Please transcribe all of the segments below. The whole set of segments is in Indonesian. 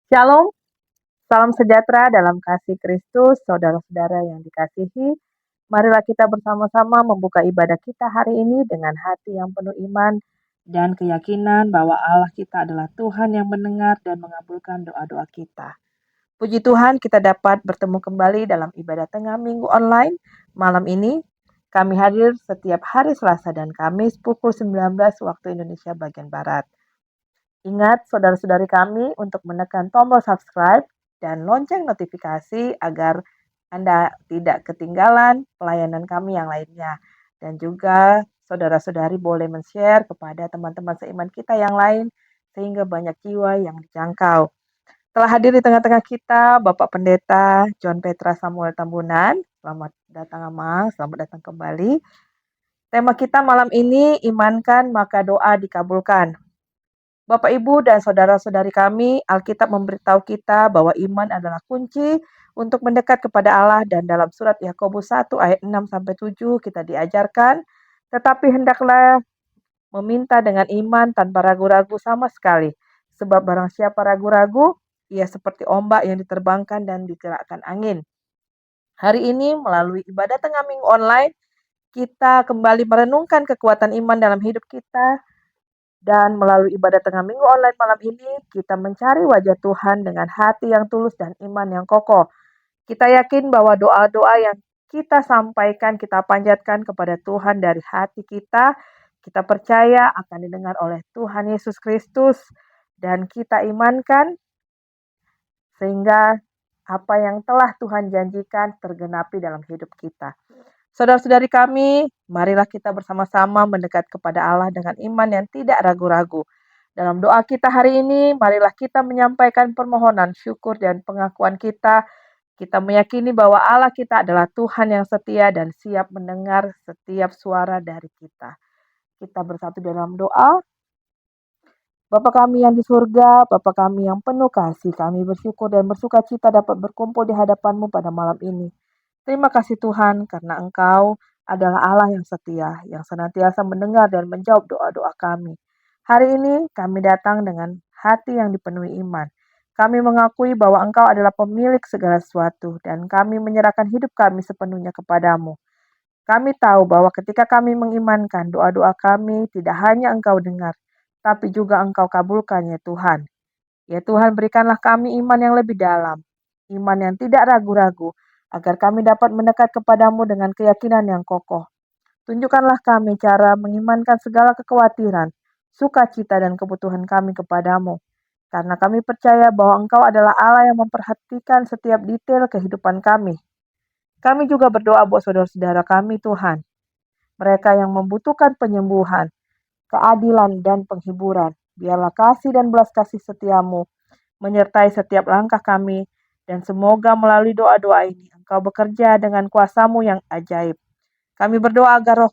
Shalom, salam sejahtera dalam kasih Kristus, saudara-saudara yang dikasihi. Marilah kita bersama-sama membuka ibadah kita hari ini dengan hati yang penuh iman dan keyakinan bahwa Allah kita adalah Tuhan yang mendengar dan mengabulkan doa-doa kita. Puji Tuhan, kita dapat bertemu kembali dalam ibadah tengah minggu online. Malam ini kami hadir setiap hari Selasa dan Kamis pukul 19 waktu Indonesia bagian Barat. Ingat saudara-saudari kami untuk menekan tombol subscribe dan lonceng notifikasi agar Anda tidak ketinggalan pelayanan kami yang lainnya. Dan juga saudara-saudari boleh men-share kepada teman-teman seiman kita yang lain sehingga banyak jiwa yang dijangkau. Telah hadir di tengah-tengah kita Bapak Pendeta John Petra Samuel Tambunan. Selamat datang Amang, selamat datang kembali. Tema kita malam ini, imankan maka doa dikabulkan. Bapak, Ibu, dan saudara-saudari kami, Alkitab memberitahu kita bahwa iman adalah kunci untuk mendekat kepada Allah, dan dalam surat Yakobus 1 ayat 6-7 kita diajarkan, tetapi hendaklah meminta dengan iman tanpa ragu-ragu sama sekali. Sebab barang siapa ragu-ragu, ia seperti ombak yang diterbangkan dan digerakkan angin. Hari ini melalui ibadah tengah minggu online, kita kembali merenungkan kekuatan iman dalam hidup kita. Dan melalui ibadah tengah minggu online malam ini, kita mencari wajah Tuhan dengan hati yang tulus dan iman yang kokoh. Kita yakin bahwa doa-doa yang kita sampaikan, kita panjatkan kepada Tuhan dari hati kita percaya akan didengar oleh Tuhan Yesus Kristus, dan kita imankan sehingga apa yang telah Tuhan janjikan tergenapi dalam hidup kita. Saudara-saudari kami, marilah kita bersama-sama mendekat kepada Allah dengan iman yang tidak ragu-ragu. Dalam doa kita hari ini, marilah kita menyampaikan permohonan syukur dan pengakuan kita. Kita meyakini bahwa Allah kita adalah Tuhan yang setia dan siap mendengar setiap suara dari kita. Kita bersatu dalam doa. Bapa kami yang di surga, Bapa kami yang penuh kasih, kami bersyukur dan bersuka cita dapat berkumpul di hadapan-Mu pada malam ini. Terima kasih Tuhan, karena Engkau adalah Allah yang setia, yang senantiasa mendengar dan menjawab doa-doa kami. Hari ini kami datang dengan hati yang dipenuhi iman. Kami mengakui bahwa Engkau adalah pemilik segala sesuatu, dan kami menyerahkan hidup kami sepenuhnya kepadamu. Kami tahu bahwa ketika kami mengimankan, doa-doa kami tidak hanya Engkau dengar, tapi juga Engkau kabulkan ya Tuhan. Ya Tuhan, berikanlah kami iman yang lebih dalam, iman yang tidak ragu-ragu, agar kami dapat mendekat kepadamu dengan keyakinan yang kokoh. Tunjukkanlah kami cara mengimankan segala kekhawatiran, sukacita dan kebutuhan kami kepadamu. Karena kami percaya bahwa Engkau adalah Allah yang memperhatikan setiap detail kehidupan kami. Kami juga berdoa buat saudara-saudara kami Tuhan. Mereka yang membutuhkan penyembuhan, keadilan dan penghiburan. Biarlah kasih dan belas kasih setiamu menyertai setiap langkah kami, dan semoga melalui doa-doa ini Engkau bekerja dengan kuasa-Mu yang ajaib. Kami berdoa agar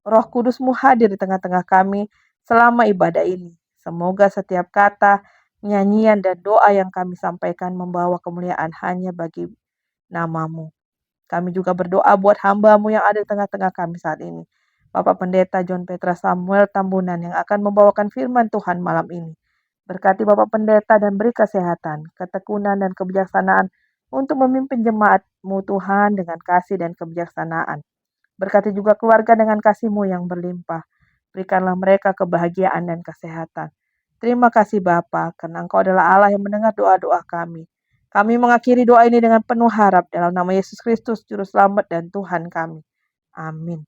Roh Kudus-Mu hadir di tengah-tengah kami selama ibadah ini. Semoga setiap kata, nyanyian, dan doa yang kami sampaikan membawa kemuliaan hanya bagi nama-Mu. Kami juga berdoa buat hamba-Mu yang ada di tengah-tengah kami saat ini. Bapak Pendeta John Petra Samuel Tambunan yang akan membawakan firman Tuhan malam ini. Berkati Bapak Pendeta dan beri kesehatan, ketekunan dan kebijaksanaan untuk memimpin jemaat-Mu Tuhan dengan kasih dan kebijaksanaan. Berkati juga keluarga dengan kasih-Mu yang berlimpah. Berikanlah mereka kebahagiaan dan kesehatan. Terima kasih Bapa, karena Engkau adalah Allah yang mendengar doa-doa kami. Kami mengakhiri doa ini dengan penuh harap dalam nama Yesus Kristus, Juru Selamat dan Tuhan kami. Amin.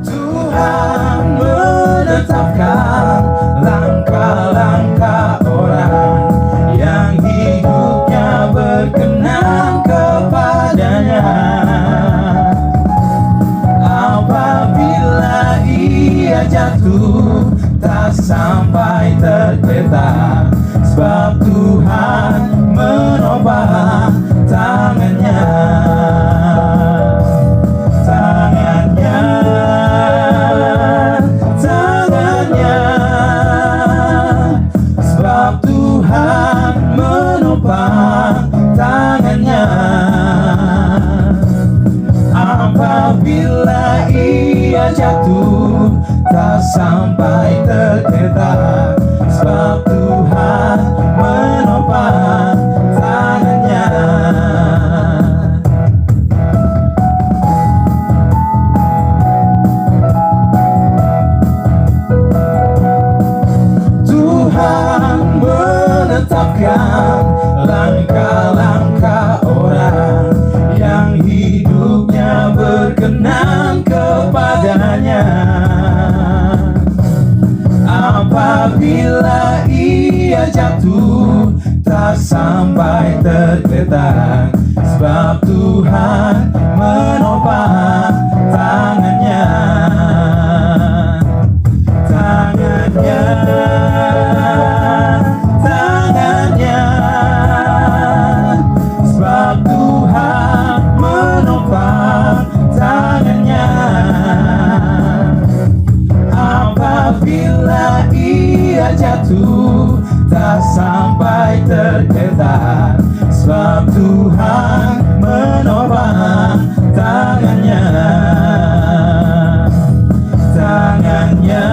Tuhan menetapkan langkah-langkah orang yang hidupnya berkenan kepadanya. Apabila ia jatuh, tak sampai tergeletak, sebab Tuhan menopang tangannya. Sebab Tuhan menopang tangannya. Tuhan menetapkan langkah-langkah orang yang hidupnya berkenan kepadanya. Apabila ia jatuh, tak sampai tergeletak, sebab Tuhan menopang tangannya. Tangannya, tangannya, sebab Tuhan menopang tangannya. Apabila ia jatuh, tak sampai tergeletak, sebab Tuhan menopang tangannya. Tangannya,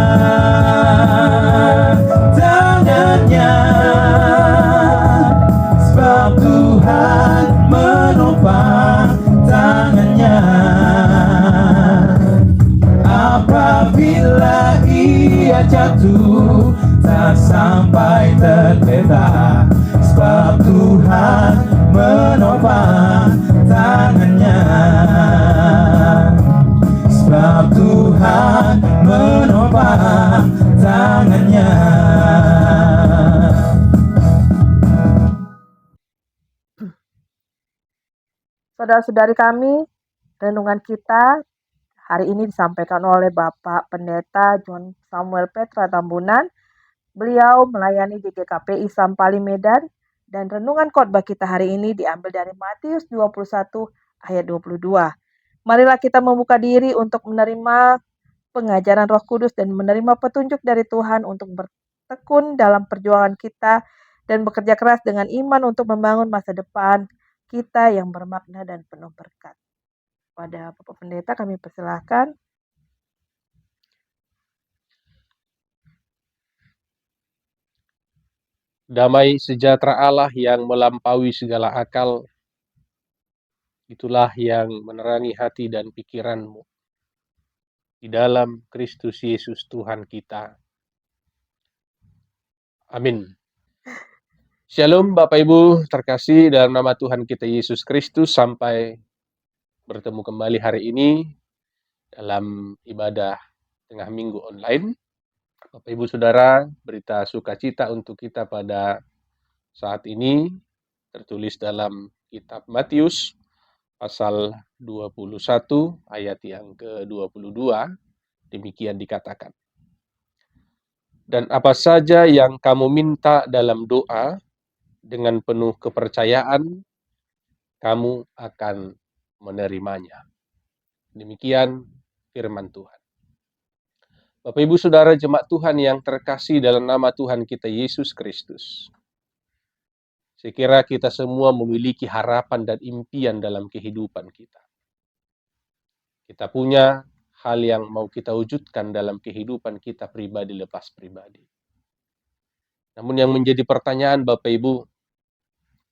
tangannya, sebab Tuhan menopang tangannya. Apabila ia jatuh, tak sampai tergeletak, sebab Tuhan menopang tangannya. Sebab Tuhan menopang tangannya. Saudara-saudari kami, renungan kita hari ini disampaikan oleh Bapak Pendeta John Samuel Petra Tambunan. Beliau melayani di GKPI Sampali Medan, dan renungan khotbah kita hari ini diambil dari Matius 21 ayat 22. Marilah kita membuka diri untuk menerima pengajaran Roh Kudus dan menerima petunjuk dari Tuhan untuk bertekun dalam perjuangan kita dan bekerja keras dengan iman untuk membangun masa depan kita yang bermakna dan penuh berkat. Pada Bapak Pendeta kami persilahkan. Damai sejahtera Allah yang melampaui segala akal, itulah yang menerangi hati dan pikiranmu di dalam Kristus Yesus Tuhan kita. Amin. Shalom Bapak Ibu terkasih, dalam nama Tuhan kita Yesus Kristus, sampai bertemu kembali hari ini dalam ibadah tengah minggu online. Bapak Ibu Saudara, berita sukacita untuk kita pada saat ini tertulis dalam kitab Matius pasal 21 ayat yang ke-22. Demikian dikatakan, dan apa saja yang kamu minta dalam doa, dengan penuh kepercayaan, kamu akan menerimanya. Demikian firman Tuhan. Bapak Ibu Saudara jemaat Tuhan yang terkasih dalam nama Tuhan kita Yesus Kristus. Saya kira kita semua memiliki harapan dan impian dalam kehidupan kita. Kita punya hal yang mau kita wujudkan dalam kehidupan kita pribadi lepas pribadi. Namun yang menjadi pertanyaan Bapak Ibu,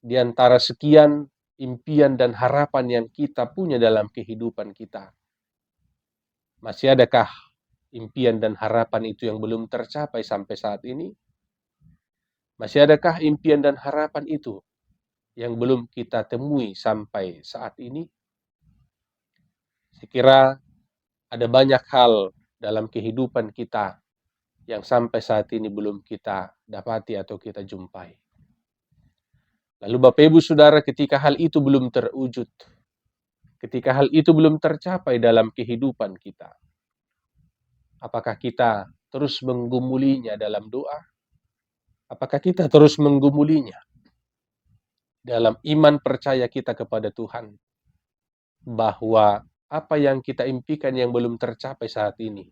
di antara sekian impian dan harapan yang kita punya dalam kehidupan kita, masih adakah impian dan harapan itu yang belum tercapai sampai saat ini? Masih adakah impian dan harapan itu yang belum kita temui sampai saat ini? Saya kira ada banyak hal dalam kehidupan kita yang sampai saat ini belum kita dapati atau kita jumpai. Lalu Bapak Ibu Saudara, ketika hal itu belum terwujud, ketika hal itu belum tercapai dalam kehidupan kita, apakah kita terus menggumulinya dalam doa? Apakah kita terus menggumulinya dalam iman percaya kita kepada Tuhan, bahwa apa yang kita impikan yang belum tercapai saat ini,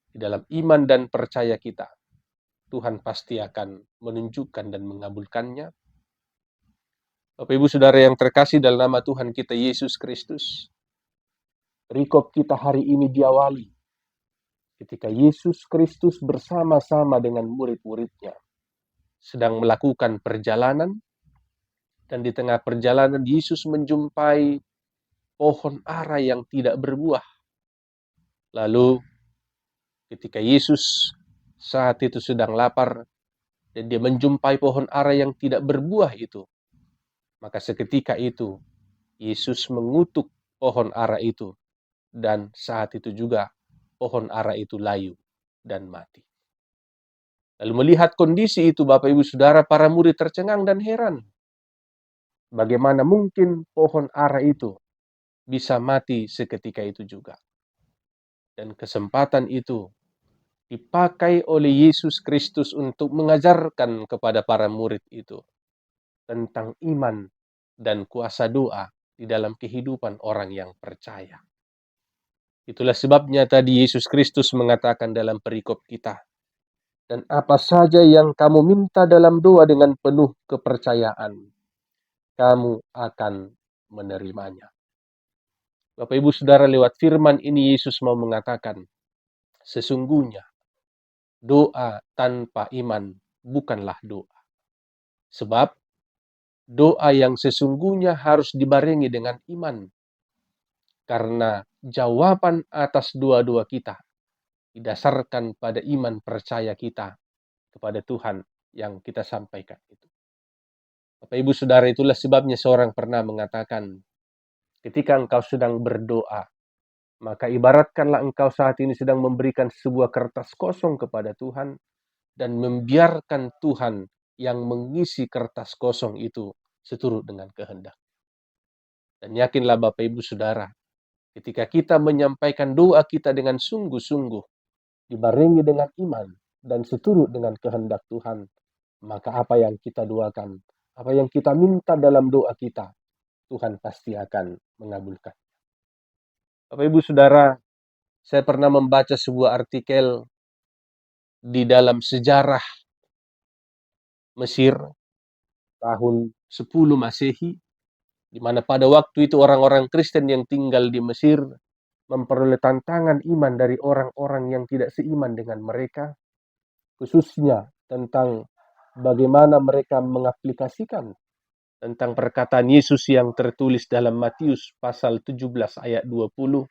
di dalam iman dan percaya kita, Tuhan pasti akan menunjukkan dan mengabulkannya? Bapak Ibu Saudara yang terkasih dalam nama Tuhan kita Yesus Kristus, perikop kita hari ini diawali ketika Yesus Kristus bersama-sama dengan murid-muridnya sedang melakukan perjalanan, dan di tengah perjalanan Yesus menjumpai pohon ara yang tidak berbuah. Lalu ketika Yesus saat itu sedang lapar, dan dia menjumpai pohon ara yang tidak berbuah itu. Maka seketika itu Yesus mengutuk pohon ara itu, dan saat itu juga pohon ara itu layu dan mati. Lalu melihat kondisi itu, Bapak Ibu Saudara, para murid tercengang dan heran. Bagaimana mungkin pohon ara itu bisa mati seketika itu juga? Dan kesempatan itu dipakai oleh Yesus Kristus untuk mengajarkan kepada para murid itu tentang iman dan kuasa doa di dalam kehidupan orang yang percaya. Itulah sebabnya tadi Yesus Kristus mengatakan dalam perikop kita, dan apa saja yang kamu minta dalam doa dengan penuh kepercayaan, kamu akan menerimanya. Bapak Ibu Saudara, lewat firman ini Yesus mau mengatakan, sesungguhnya doa tanpa iman bukanlah doa. Sebab doa yang sesungguhnya harus dibarengi dengan iman. Karena jawaban atas doa-doa kita didasarkan pada iman percaya kita kepada Tuhan yang kita sampaikan itu. Bapak Ibu Saudara, itulah sebabnya seorang pernah mengatakan, ketika engkau sedang berdoa, maka ibaratkanlah engkau saat ini sedang memberikan sebuah kertas kosong kepada Tuhan dan membiarkan Tuhan yang mengisi kertas kosong itu seturut dengan kehendak. Dan yakinlah Bapak Ibu Saudara, ketika kita menyampaikan doa kita dengan sungguh-sungguh, dibarengi dengan iman dan seturut dengan kehendak Tuhan, maka apa yang kita doakan, apa yang kita minta dalam doa kita, Tuhan pasti akan mengabulkan. Bapak Ibu Saudara, saya pernah membaca sebuah artikel di dalam sejarah Mesir tahun 10 Masehi, di mana pada waktu itu orang-orang Kristen yang tinggal di Mesir memperoleh tantangan iman dari orang-orang yang tidak seiman dengan mereka, khususnya tentang bagaimana mereka mengaplikasikan tentang perkataan Yesus yang tertulis dalam Matius pasal 17 ayat 20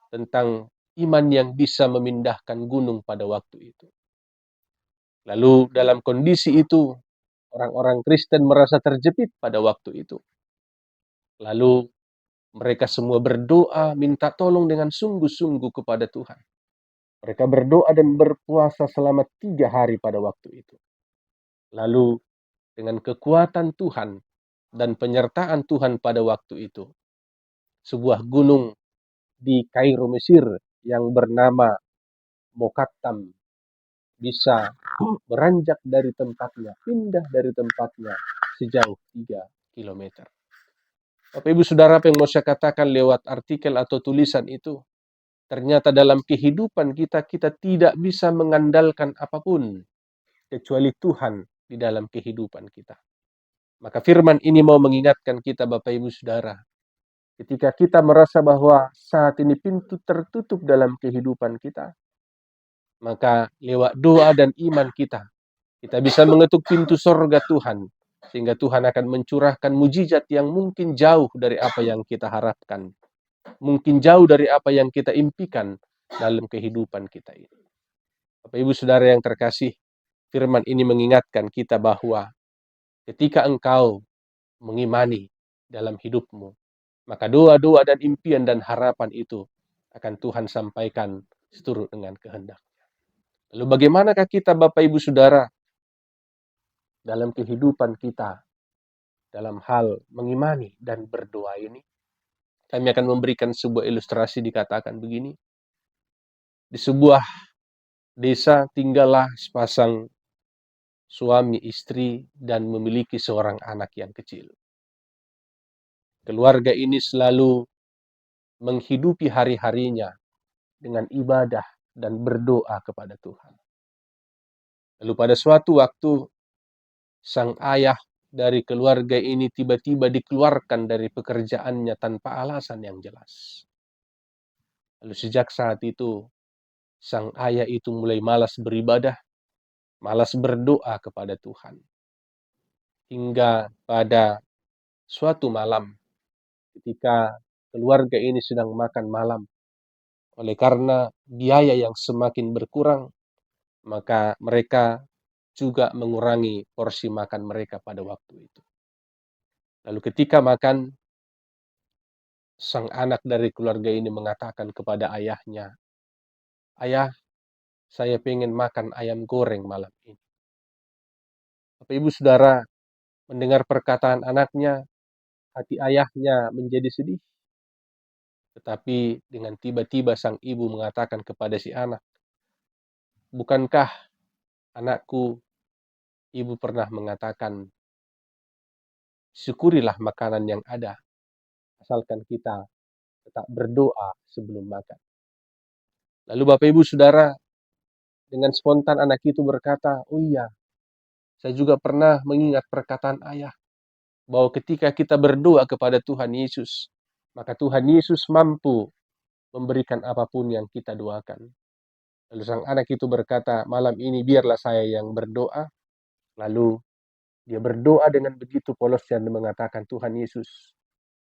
tentang iman yang bisa memindahkan gunung pada waktu itu. Lalu dalam kondisi itu, orang-orang Kristen merasa terjepit pada waktu itu. Lalu mereka semua berdoa, minta tolong dengan sungguh-sungguh kepada Tuhan. Mereka berdoa dan berpuasa selama 3 hari pada waktu itu. Lalu dengan kekuatan Tuhan dan penyertaan Tuhan pada waktu itu, sebuah gunung di Kairo, Mesir yang bernama Mokattam bisa beranjak dari tempatnya, pindah dari tempatnya sejauh 3 kilometer. Bapak Ibu Saudara, apa yang mau saya katakan lewat artikel atau tulisan itu, ternyata dalam kehidupan kita, kita tidak bisa mengandalkan apapun kecuali Tuhan di dalam kehidupan kita. Maka firman ini mau mengingatkan kita Bapak Ibu Saudara, ketika kita merasa bahwa saat ini pintu tertutup dalam kehidupan kita, maka lewat doa dan iman kita bisa mengetuk pintu sorga Tuhan, sehingga Tuhan akan mencurahkan mujizat yang mungkin jauh dari apa yang kita harapkan, mungkin jauh dari apa yang kita impikan dalam kehidupan kita ini. Bapak Ibu Saudara yang terkasih, firman ini mengingatkan kita bahwa ketika engkau mengimani dalam hidupmu, maka doa-doa dan impian dan harapan itu akan Tuhan sampaikan seturut dengan kehendak. Lalu bagaimanakah kita Bapak Ibu Saudara dalam kehidupan kita dalam hal mengimani dan berdoa ini? Kami akan memberikan sebuah ilustrasi, dikatakan begini. Di sebuah desa tinggallah sepasang suami istri dan memiliki seorang anak yang kecil. Keluarga ini selalu menghidupi hari-harinya dengan ibadah dan berdoa kepada Tuhan. Lalu pada suatu waktu, sang ayah dari keluarga ini tiba-tiba dikeluarkan dari pekerjaannya tanpa alasan yang jelas. Lalu sejak saat itu, sang ayah itu mulai malas beribadah, malas berdoa kepada Tuhan. Hingga pada suatu malam, ketika keluarga ini sedang makan malam, oleh karena biaya yang semakin berkurang, maka mereka juga mengurangi porsi makan mereka pada waktu itu. Lalu ketika makan, sang anak dari keluarga ini mengatakan kepada ayahnya, "Ayah, saya pengen makan ayam goreng malam ini." Bapak Ibu Saudara, mendengar perkataan anaknya, hati ayahnya menjadi sedih. Tetapi dengan tiba-tiba sang ibu mengatakan kepada si anak, "Bukankah anakku, ibu pernah mengatakan, syukurilah makanan yang ada, asalkan kita tetap berdoa sebelum makan." Lalu Bapak Ibu Saudara, dengan spontan anak itu berkata, "Oh iya, saya juga pernah mengingat perkataan ayah, bahwa ketika kita berdoa kepada Tuhan Yesus, maka Tuhan Yesus mampu memberikan apapun yang kita doakan." Lalu sang anak itu berkata, "Malam ini biarlah saya yang berdoa." Lalu dia berdoa dengan begitu polos dan mengatakan, "Tuhan Yesus,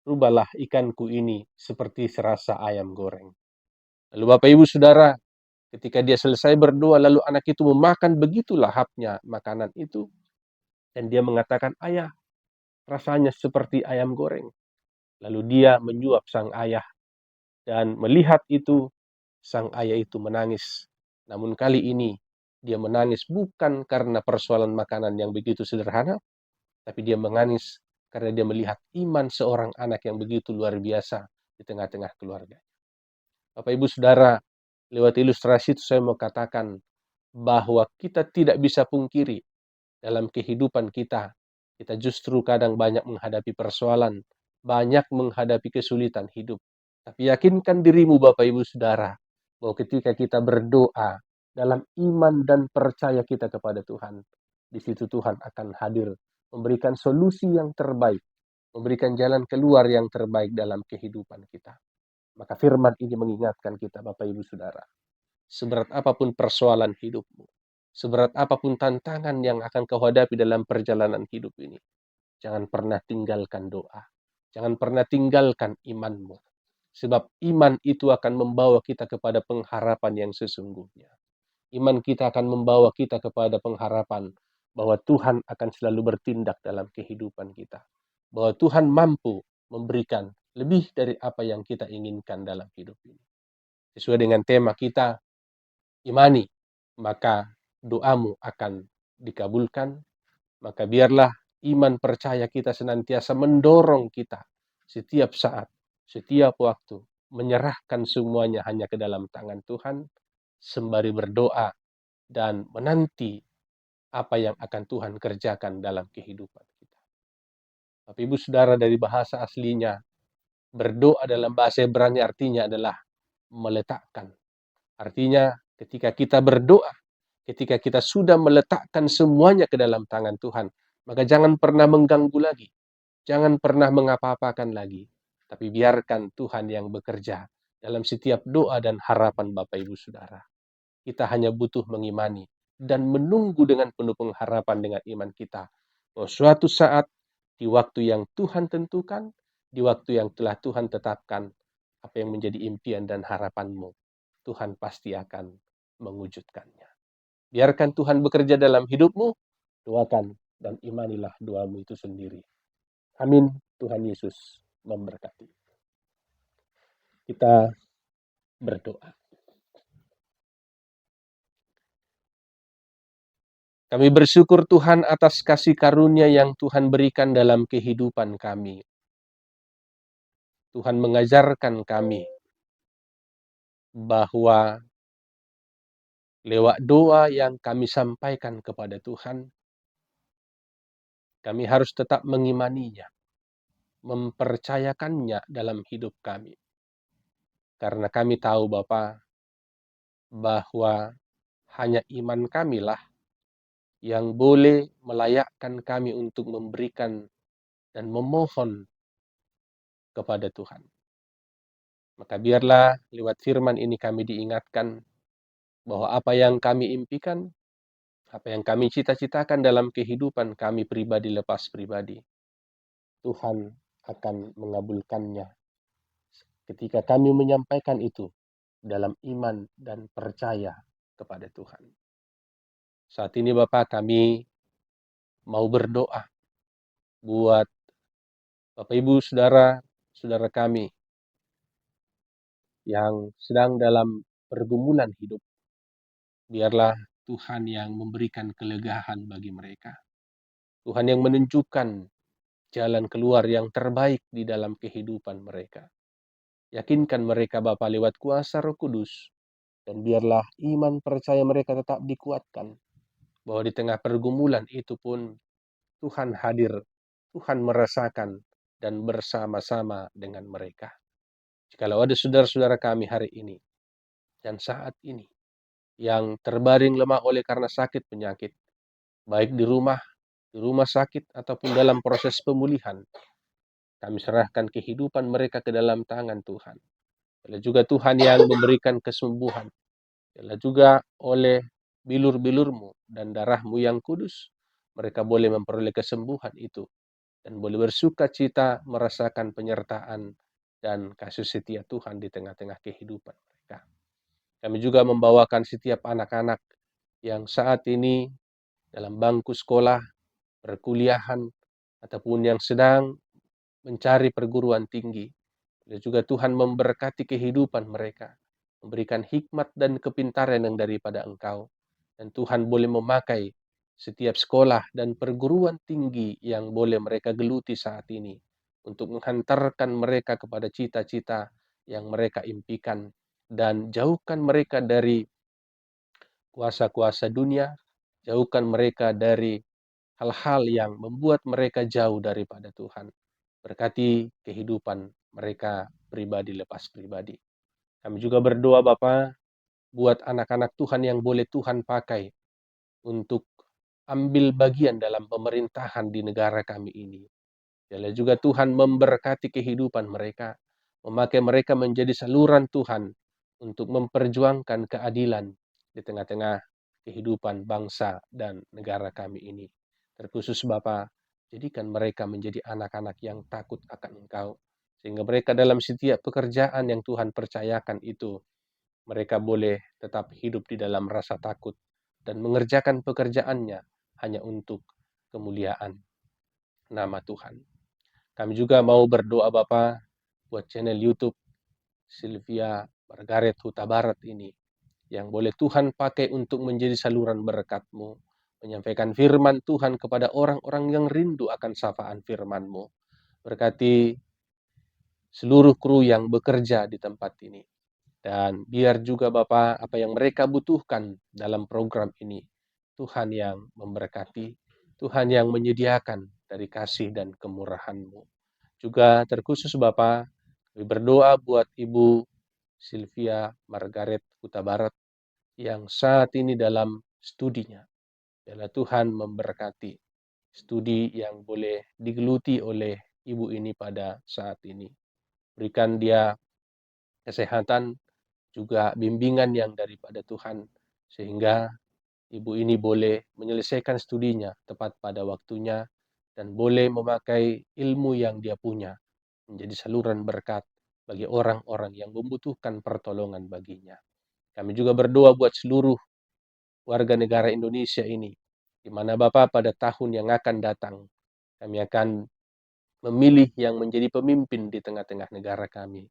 rubahlah ikanku ini seperti serasa ayam goreng." Lalu Bapak Ibu Saudara, ketika dia selesai berdoa, lalu anak itu memakan begitu lahapnya makanan itu, dan dia mengatakan, "Ayah, rasanya seperti ayam goreng." Lalu dia menyuap sang ayah, dan melihat itu, sang ayah itu menangis. Namun kali ini, dia menangis bukan karena persoalan makanan yang begitu sederhana, tapi dia menangis karena dia melihat iman seorang anak yang begitu luar biasa di tengah-tengah keluarga. Bapak Ibu Saudara, lewat ilustrasi itu saya mau katakan bahwa kita tidak bisa pungkiri dalam kehidupan kita, kita justru kadang banyak menghadapi persoalan, banyak menghadapi kesulitan hidup. Tapi yakinkan dirimu Bapak Ibu Saudara, bahwa ketika kita berdoa dalam iman dan percaya kita kepada Tuhan, di situ Tuhan akan hadir, memberikan solusi yang terbaik, memberikan jalan keluar yang terbaik dalam kehidupan kita. Maka firman ini mengingatkan kita Bapak Ibu Saudara, seberat apapun persoalan hidupmu, seberat apapun tantangan yang akan kau hadapi dalam perjalanan hidup ini, jangan pernah tinggalkan doa. Jangan pernah tinggalkan imanmu. Sebab iman itu akan membawa kita kepada pengharapan yang sesungguhnya. Iman kita akan membawa kita kepada pengharapan bahwa Tuhan akan selalu bertindak dalam kehidupan kita. Bahwa Tuhan mampu memberikan lebih dari apa yang kita inginkan dalam hidup ini. Sesuai dengan tema kita, imani, maka doamu akan dikabulkan. Maka biarlah iman percaya kita senantiasa mendorong kita setiap saat, setiap waktu, menyerahkan semuanya hanya ke dalam tangan Tuhan, sembari berdoa dan menanti apa yang akan Tuhan kerjakan dalam kehidupan kita. Bapak Ibu Saudara, dari bahasa aslinya, berdoa dalam bahasa Ibrani artinya adalah meletakkan. Artinya ketika kita berdoa, ketika kita sudah meletakkan semuanya ke dalam tangan Tuhan, maka jangan pernah mengganggu lagi. Jangan pernah mengapa-apakan lagi. Tapi biarkan Tuhan yang bekerja dalam setiap doa dan harapan Bapak Ibu Saudara. Kita hanya butuh mengimani dan menunggu dengan penuh pengharapan dengan iman kita, bahwa suatu saat, di waktu yang Tuhan tentukan, di waktu yang telah Tuhan tetapkan, apa yang menjadi impian dan harapanmu, Tuhan pasti akan mewujudkannya. Biarkan Tuhan bekerja dalam hidupmu, doakan dan imanilah doamu itu sendiri. Amin. Tuhan Yesus memberkati. Kita berdoa. Kami bersyukur Tuhan atas kasih karunia yang Tuhan berikan dalam kehidupan kami. Tuhan mengajarkan kami bahwa lewat doa yang kami sampaikan kepada Tuhan, kami harus tetap mengimaninya, mempercayakannya dalam hidup kami. Karena kami tahu Bapa, bahwa hanya iman kamilah yang boleh melayakkan kami untuk memberikan dan memohon kepada Tuhan. Maka biarlah lewat firman ini kami diingatkan bahwa apa yang kami impikan, apa yang kami cita-citakan dalam kehidupan kami pribadi lepas pribadi, Tuhan akan mengabulkannya ketika kami menyampaikan itu dalam iman dan percaya kepada Tuhan. Saat ini Bapak kami mau berdoa buat Bapak Ibu saudara kami yang sedang dalam pergumulan hidup. Biarlah Tuhan yang memberikan kelegaan bagi mereka. Tuhan yang menunjukkan jalan keluar yang terbaik di dalam kehidupan mereka. Yakinkan mereka Bapa lewat kuasa Roh Kudus, dan biarlah iman percaya mereka tetap dikuatkan, bahwa di tengah pergumulan itu pun Tuhan hadir, Tuhan merasakan dan bersama-sama dengan mereka. Jikalau ada saudara-saudara kami hari ini dan saat ini yang terbaring lemah oleh karena sakit penyakit, baik di rumah sakit ataupun dalam proses pemulihan, kami serahkan kehidupan mereka ke dalam tangan Tuhan. Bila juga Tuhan yang memberikan kesembuhan, bila juga oleh bilur-bilur-Mu dan darah-Mu yang kudus, mereka boleh memperoleh kesembuhan itu dan boleh bersuka cita merasakan penyertaan dan kasih setia Tuhan di tengah-tengah kehidupan mereka. Kami juga membawakan setiap anak-anak yang saat ini dalam bangku sekolah, perkuliahan, ataupun yang sedang mencari perguruan tinggi. Dan juga Tuhan memberkati kehidupan mereka, memberikan hikmat dan kepintaran yang daripada Engkau. Dan Tuhan boleh memakai setiap sekolah dan perguruan tinggi yang boleh mereka geluti saat ini untuk menghantarkan mereka kepada cita-cita yang mereka impikan, dan jauhkan mereka dari kuasa-kuasa dunia, jauhkan mereka dari hal-hal yang membuat mereka jauh daripada Tuhan. Berkati kehidupan mereka pribadi lepas pribadi. Kami juga berdoa Bapa buat anak-anak Tuhan yang boleh Tuhan pakai untuk ambil bagian dalam pemerintahan di negara kami ini. Biarlah juga Tuhan memberkati kehidupan mereka, memakai mereka menjadi saluran Tuhan untuk memperjuangkan keadilan di tengah-tengah kehidupan bangsa dan negara kami ini. Terkhusus Bapa, jadikan mereka menjadi anak-anak yang takut akan Engkau, sehingga mereka dalam setiap pekerjaan yang Tuhan percayakan itu, mereka boleh tetap hidup di dalam rasa takut dan mengerjakan pekerjaannya hanya untuk kemuliaan nama Tuhan. Kami juga mau berdoa Bapa buat channel YouTube Sylvia Margaret Huta Barat ini, yang boleh Tuhan pakai untuk menjadi saluran berkat-Mu, menyampaikan firman Tuhan kepada orang-orang yang rindu akan sapaan firman-Mu. Berkati seluruh kru yang bekerja di tempat ini. Dan biar juga Bapa apa yang mereka butuhkan dalam program ini, Tuhan yang memberkati, Tuhan yang menyediakan dari kasih dan kemurahan-Mu. Juga terkhusus Bapa, kami berdoa buat Ibu Sylvia Margaret Huta Barat yang saat ini dalam studinya. Biarlah Tuhan memberkati studi yang boleh digeluti oleh ibu ini pada saat ini. Berikan dia kesehatan, juga bimbingan yang daripada Tuhan, sehingga ibu ini boleh menyelesaikan studinya tepat pada waktunya dan boleh memakai ilmu yang dia punya menjadi saluran berkat bagi orang-orang yang membutuhkan pertolongan baginya. Kami juga berdoa buat seluruh warga negara Indonesia ini, di mana Bapak pada tahun yang akan datang, kami akan memilih yang menjadi pemimpin di tengah-tengah negara kami.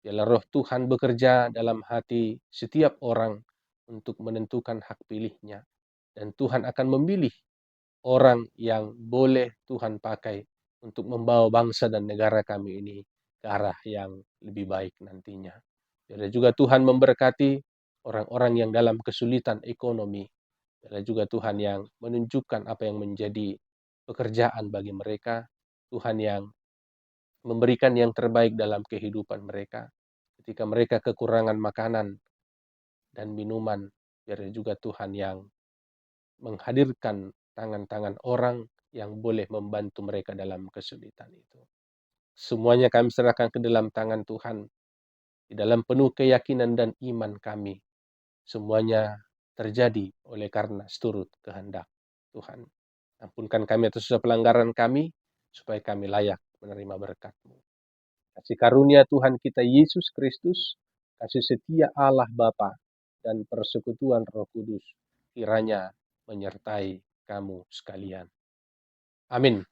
Biarlah roh Tuhan bekerja dalam hati setiap orang untuk menentukan hak pilihnya. Dan Tuhan akan memilih orang yang boleh Tuhan pakai untuk membawa bangsa dan negara kami ini ke arah yang lebih baik nantinya. Biarlah juga Tuhan memberkati orang-orang yang dalam kesulitan ekonomi. Biarlah juga Tuhan yang menunjukkan apa yang menjadi pekerjaan bagi mereka. Tuhan yang memberikan yang terbaik dalam kehidupan mereka. Ketika mereka kekurangan makanan dan minuman, biarlah juga Tuhan yang menghadirkan tangan-tangan orang yang boleh membantu mereka dalam kesulitan itu. Semuanya kami serahkan ke dalam tangan Tuhan. Di dalam penuh keyakinan dan iman kami, semuanya terjadi oleh karena seturut kehendak Tuhan. Ampunkan kami atas segala pelanggaran kami, supaya kami layak menerima berkat-Mu. Kasih karunia Tuhan kita Yesus Kristus, kasih setia Allah Bapa, dan persekutuan Roh Kudus, kiranya menyertai kamu sekalian. Amin.